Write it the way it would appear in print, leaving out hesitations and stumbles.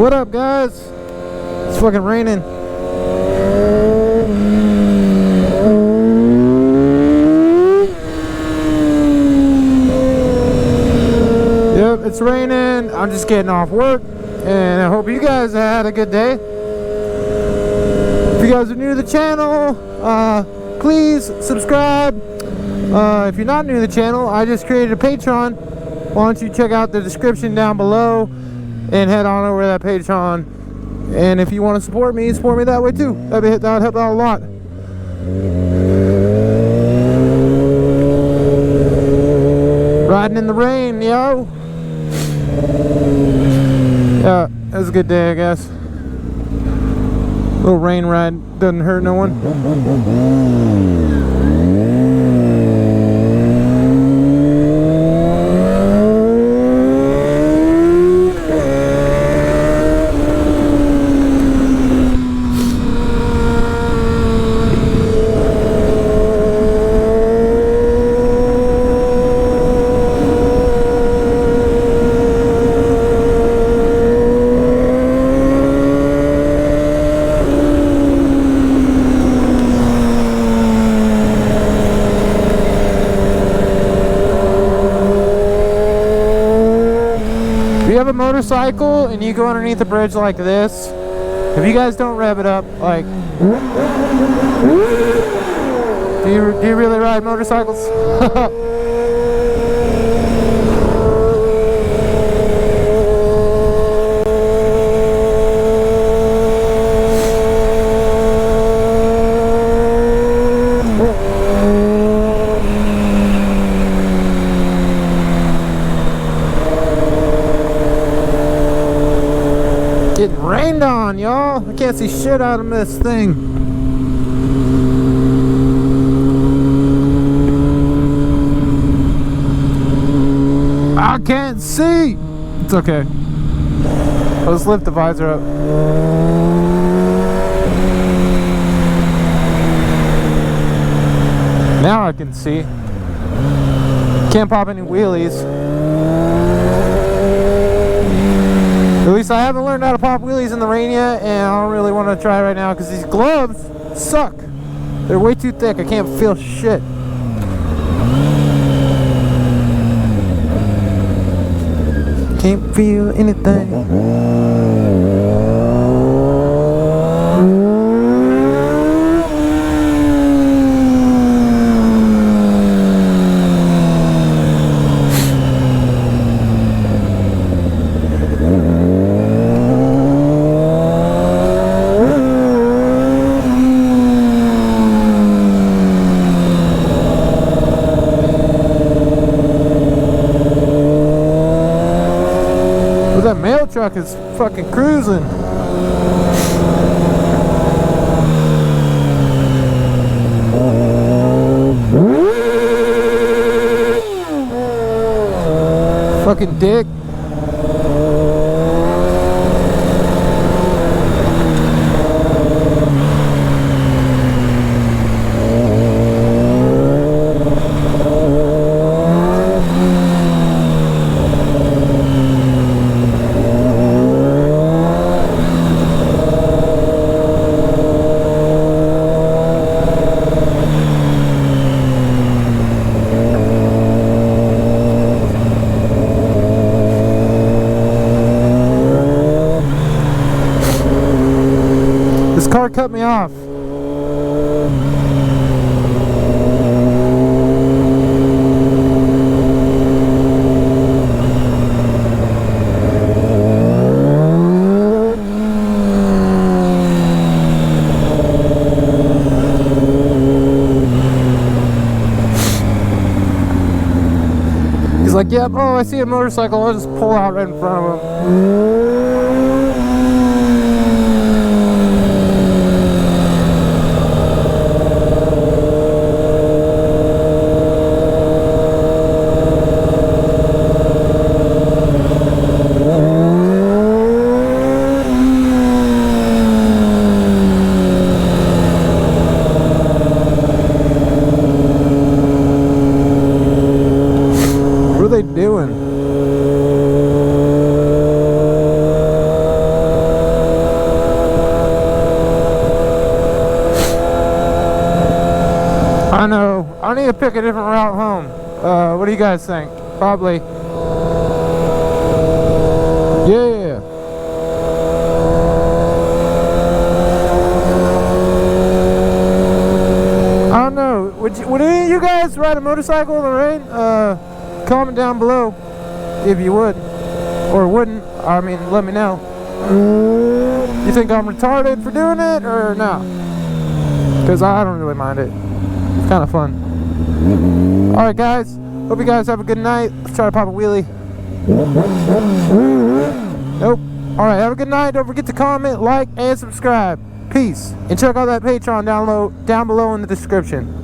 What up, guys? It's fucking raining. Yep, it's raining. I'm just getting off work, and I hope you guys had a good day. If you guys are new to the channel, please subscribe. If you're not new to the channel, I just created a Patreon. Why don't you check out the description down below and head on over to that Patreon. And if you want to support me that way too. That would help out a lot. Riding in the rain, yo. Yeah, it was a good day, I guess. Little rain ride doesn't hurt no one. If you have a motorcycle and you go underneath a bridge like this, if you guys don't rev it up, like, do you really ride motorcycles? Getting rained on, y'all. I can't see shit out of this thing. I can't see. It's okay. I'll just lift the visor up. Now I can see. Can't pop any wheelies. At least I haven't learned how to pop wheelies in the rain yet, and I don't really want to try right now because these gloves suck. They're way too thick. I can't feel shit. Can't feel anything. That mail truck is fucking cruising. Fucking dick. This car cut me off. He's like, yep, oh, I see a motorcycle, I'll just pull out right in front of him. What are they doing? to pick a different route home. What do you guys think? Probably. Yeah. I don't know. Would any of you guys ride a motorcycle in the rain? Comment down below if you would or wouldn't. I mean, let me know. You think I'm retarded for doing it or no? Because I don't really mind it. It's kind of fun. Alright guys, hope you guys have a good night. Let's try to pop a wheelie. Nope. Alright, have a good night. Don't forget to comment, like, and subscribe. Peace. And check out that Patreon down below in the description.